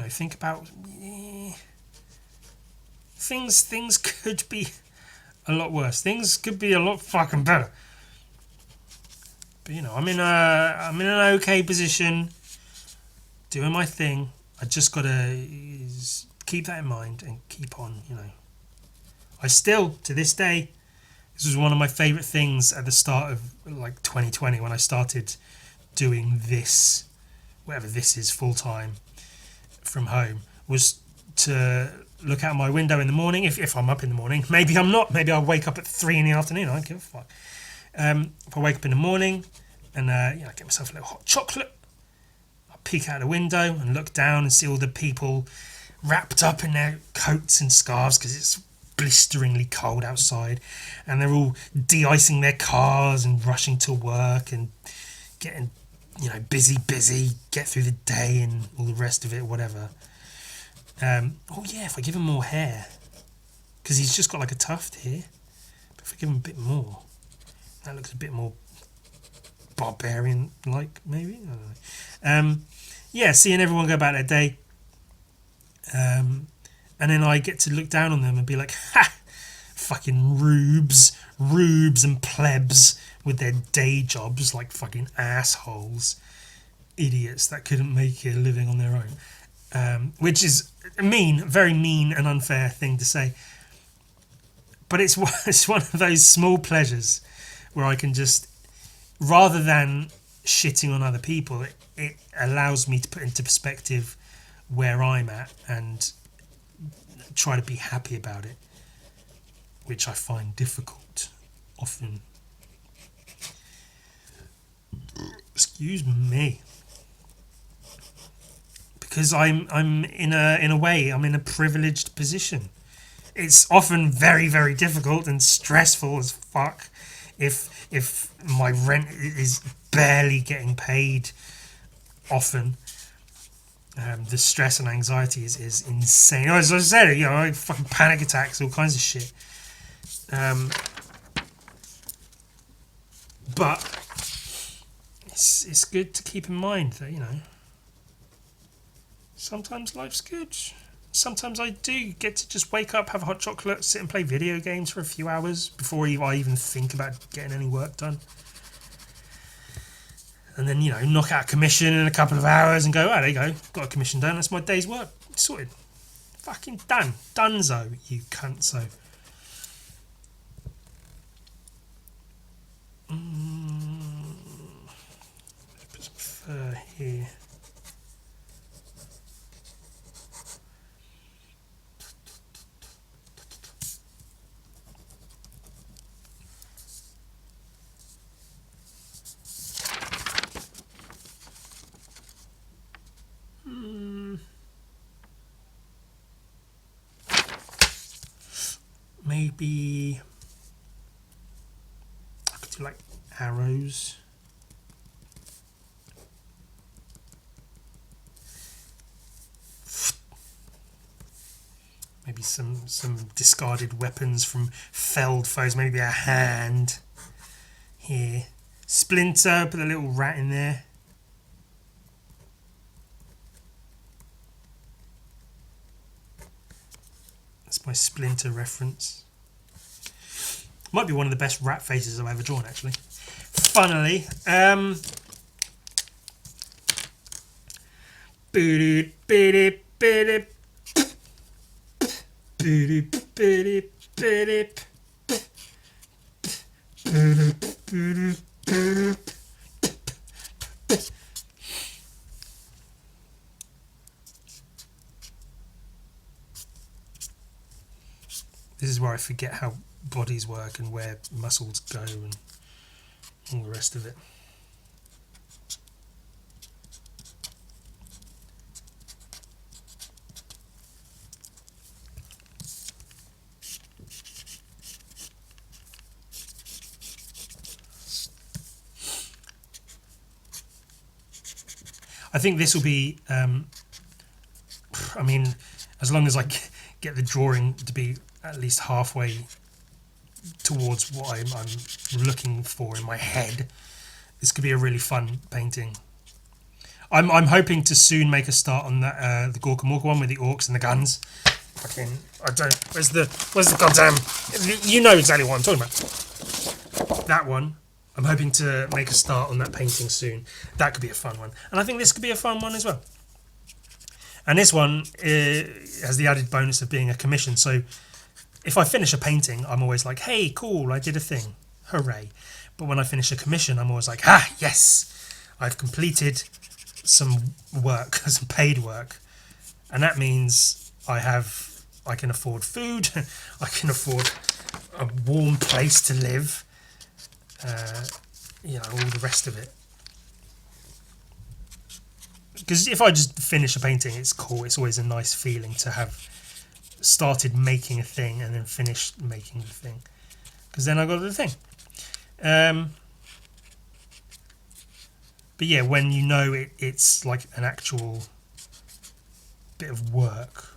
think about things could be a lot worse. Things could be a lot fucking better. But I'm in an okay position, doing my thing. I just gotta keep that in mind and keep on. I still, to this day, this was one of my favourite things at the start of like 2020 when I started doing this, whatever this is, full time from home, was to look out my window in the morning. If I'm up in the morning, maybe I'm not. Maybe I'll wake up at 3 in the afternoon. I don't give a fuck. If I wake up in the morning and get myself a little hot chocolate, I'll peek out the window and look down and see all the people wrapped up in their coats and scarves because it's blisteringly cold outside, and they're all de-icing their cars and rushing to work and getting busy, get through the day and all the rest of it, whatever. If I give him more hair, because he's just got like a tuft here, but if I give him a bit more, that looks a bit more barbarian like, maybe. I don't know. Seeing everyone go about their day, and then I get to look down on them and be like, ha! Fucking rubes and plebs with their day jobs, like fucking assholes. Idiots that couldn't make a living on their own. Which is very mean and unfair thing to say. But it's one of those small pleasures where I can just, rather than shitting on other people, it allows me to put into perspective where I'm at and try to be happy about it, which I find difficult often. Excuse me, because I'm in a privileged position. It's often very, very difficult and stressful as fuck if my rent is barely getting paid. Often. The stress and anxiety is insane. As I said, fucking panic attacks, all kinds of shit. But it's good to keep in mind that sometimes life's good. Sometimes I do get to just wake up, have a hot chocolate, sit and play video games for a few hours before I even think about getting any work done. And then, knock out a commission in a couple of hours and go, oh, there you go, got a commission done, that's my day's work. Sorted. Fucking done. Dunzo, you cuntso. Put some fur here. Maybe I could do like arrows. Maybe some discarded weapons from felled foes. Maybe a hand here. Splinter, put a little rat in there. That's my Splinter reference. Might be one of the best rat faces I've ever drawn, actually. Funnily. This is where I forget how bodies work and where muscles go and all the rest of it. I think this will be, as long as I get the drawing to be at least halfway towards what I'm looking for in my head, this could be a really fun painting. I'm hoping to soon make a start on that the Gorka Morka one with the orcs and the guns. Where's the goddamn, you know exactly what I'm talking about. That one, I'm hoping to make a start on that painting soon. That could be a fun one. And I think this could be a fun one as well. And this one has the added bonus of being a commission. So if I finish a painting, I'm always like, hey, cool, I did a thing. Hooray. But when I finish a commission, I'm always like, yes, I've completed some work, some paid work. And that means I can afford food, I can afford a warm place to live, all the rest of it. Because if I just finish a painting, it's cool. It's always a nice feeling to have started making a thing and then finished making the thing. Because then I got the thing. But yeah, when you know it's like an actual bit of work,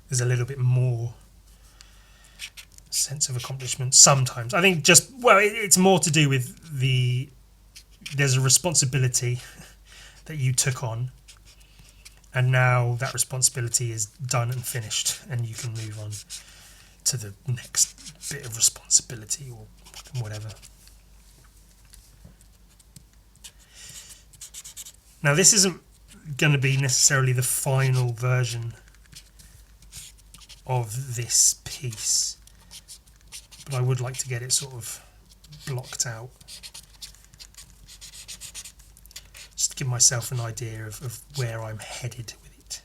there's a little bit more sense of accomplishment sometimes. I think it's more to do with there's a responsibility that you took on, and now that responsibility is done and finished, and you can move on to the next bit of responsibility or whatever. Now, this isn't going to be necessarily the final version of this piece, but I would like to get it sort of blocked out, just to give myself an idea of where I'm headed with it.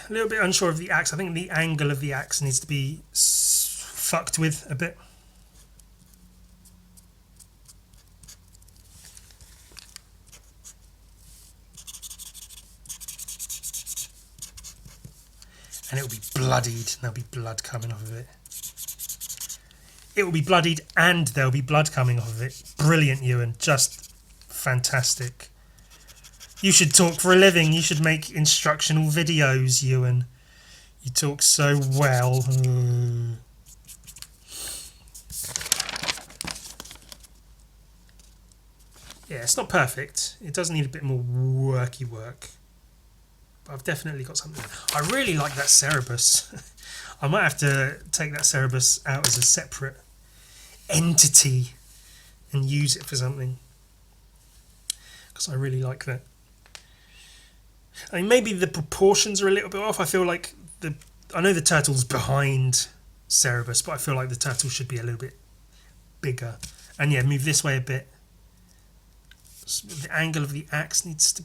A little bit unsure of the axe. I think the angle of the axe needs to be fucked with a bit. And it will be bloodied. There'll be blood coming off of it. It will be bloodied and there'll be blood coming off of it. Brilliant, Ewan. Just fantastic. You should talk for a living. You should make instructional videos, Ewan. You talk so well. Yeah, it's not perfect. It does need a bit more worky work. But I've definitely got something. I really like that Cerebus. I might have to take that Cerebus out as a separate entity and use it for something. Because I really like that. I mean, maybe the proportions are a little bit off. I feel like I know the turtle's behind Cerebus, but I feel like the turtle should be a little bit bigger. And yeah, move this way a bit. So the angle of the axe needs to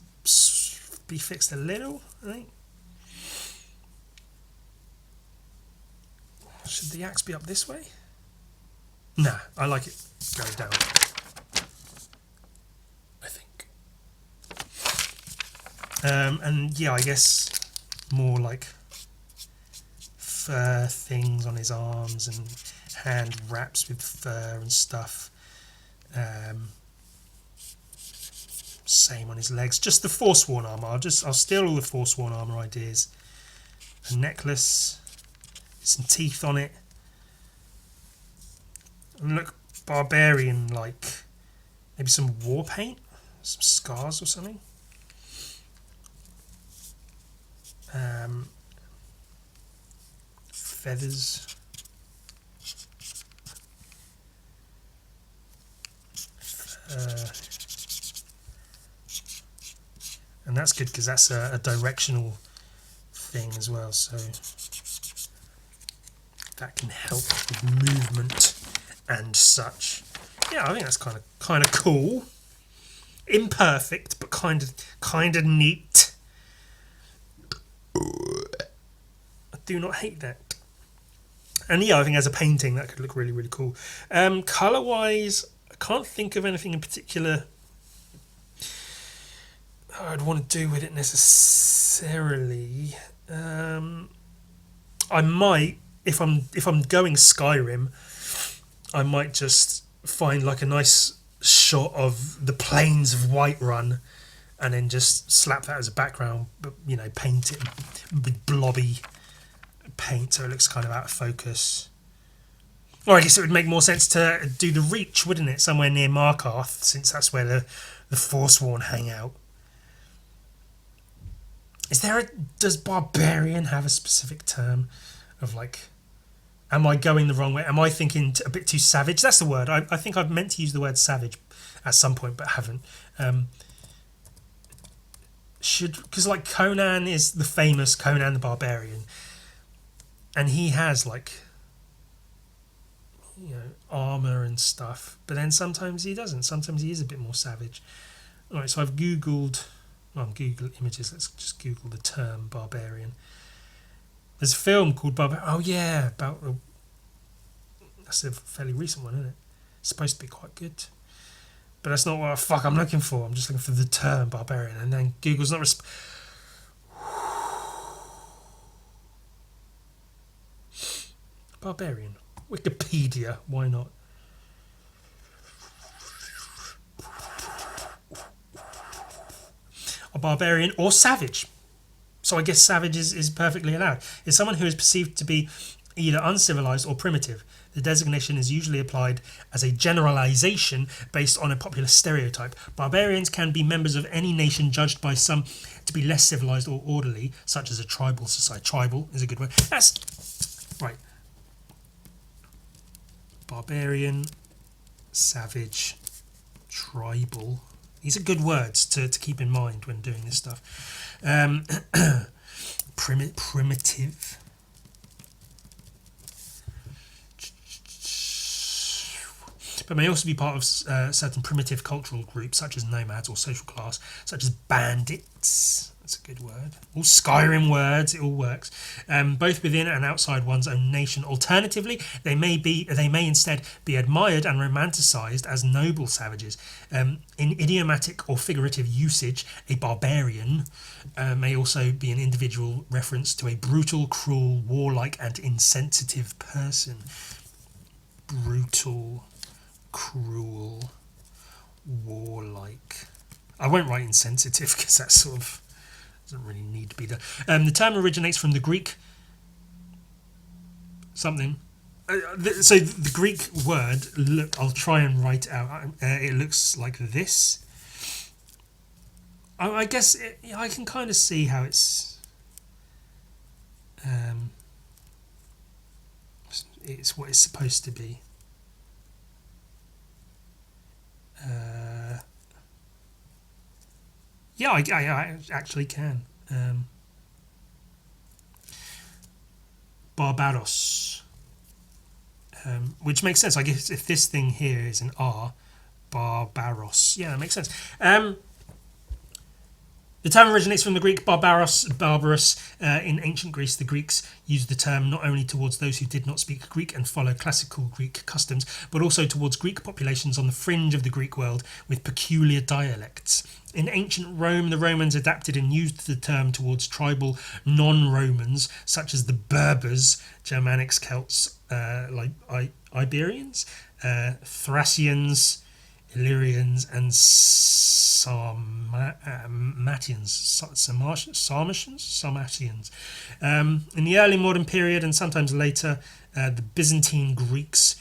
be fixed a little, I think. Should the axe be up this way? Nah, I like it going down. And yeah, I guess more like fur things on his arms and hand wraps with fur and stuff. Same on his legs. Just the Forsworn armor. I'll steal all the Forsworn armor ideas. A necklace, some teeth on it, and look barbarian like. Maybe some war paint, some scars or something. Feathers. And that's good because that's a directional thing as well, so that can help with movement and such. Yeah, I think that's kind of cool. Imperfect, but kind of neat. I do not hate that. And yeah, I think as a painting that could look really, really cool. Colour wise, I can't think of anything in particular I'd want to do with it necessarily. I might, if I'm going Skyrim, I might just find like a nice shot of the plains of Whiterun, and then just slap that as a background, but paint it with blobby paint so it looks kind of out of focus. Or I guess it would make more sense to do the Reach, wouldn't it? Somewhere near Markarth, since that's where the Forsworn hang out. Does barbarian have a specific term of like, am I going the wrong way? Am I thinking a bit too savage? That's the word. I think I've meant to use the word savage at some point, but haven't. Because like Conan is the famous Conan the Barbarian, and he has like, armor and stuff, but then sometimes he doesn't. Sometimes he is a bit more savage. All right, so I've googled. On Google Images, let's just Google the term barbarian. There's a film called Barbarian. Oh yeah, that's a fairly recent one, isn't it? It's supposed to be quite good, but that's not what I'm looking for. I'm just looking for the term barbarian, and then Google's not barbarian. Wikipedia, why not? A barbarian or savage. So I guess savage is perfectly allowed. It's someone who is perceived to be either uncivilized or primitive. The designation is usually applied as a generalization based on a popular stereotype. Barbarians can be members of any nation judged by some to be less civilized or orderly, such as a tribal society. Tribal is a good word. That's right. Barbarian, savage, tribal. These are good words to keep in mind when doing this stuff. Primitive. But may also be part of certain primitive cultural groups, such as nomads, or social class, such as bandits. That's a good word. All Skyrim words, it all works. Both within and outside one's own nation. Alternatively, they may instead be admired and romanticised as noble savages. In idiomatic or figurative usage, a barbarian may also be an individual reference to a brutal, cruel, warlike, and insensitive person. Brutal, cruel, warlike. I won't write insensitive because that's sort of doesn't really need to be there. The term originates from the Greek something. So the Greek word, look, I'll try and write it out. It looks like this. I guess I can kind of see how it's what it's supposed to be. Yeah, I actually can. Barbaros. Which makes sense. I guess if this thing here is an R, Barbaros. Yeah, that makes sense. The term originates from the Greek barbaros. In ancient Greece, the Greeks used the term not only towards those who did not speak Greek and follow classical Greek customs, but also towards Greek populations on the fringe of the Greek world with peculiar dialects. In ancient Rome, the Romans adapted and used the term towards tribal non-Romans, such as the Berbers, Germanic Celts like Iberians, Thracians, Illyrians, and Sarmatians. In the early modern period and sometimes later, the Byzantine Greeks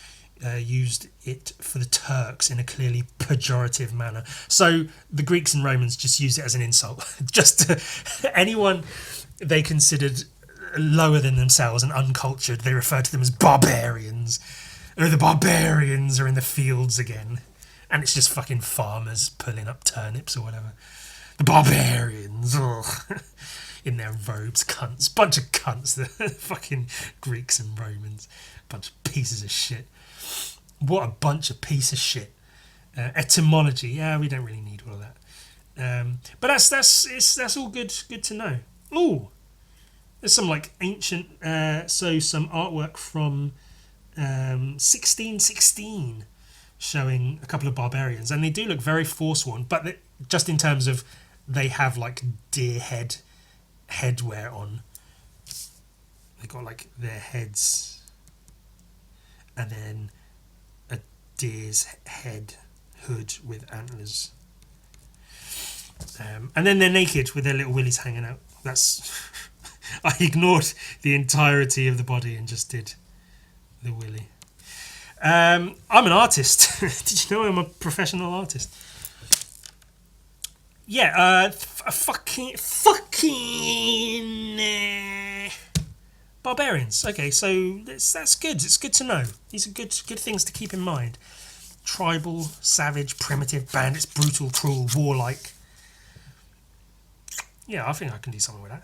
used it for the Turks in a clearly pejorative manner. So the Greeks and Romans just used it as an insult. Just to anyone they considered lower than themselves and uncultured, they referred to them as barbarians. Oh, the barbarians are in the fields again. And it's just fucking farmers pulling up turnips or whatever. The barbarians, in their robes, cunts. Bunch of cunts, the fucking Greeks and Romans. Bunch of pieces of shit. What a bunch of piece of shit. Etymology. Yeah, we don't really need all of that. But that's all good to know. Oh, there's some like ancient, some artwork from 1616 showing a couple of barbarians, and they do look very forsworn, but just in terms of they have like deer headwear on. They got like their heads, and then a deer's head hood with antlers. And then they're naked with their little willies hanging out. That's I ignored the entirety of the body and just did the willy. I'm an artist. Did you know I'm a professional artist? Yeah, fucking barbarians. Okay, so that's good. It's good to know. These are good things to keep in mind. Tribal, savage, primitive, bandits, brutal, cruel, warlike. Yeah, I think I can do something with that.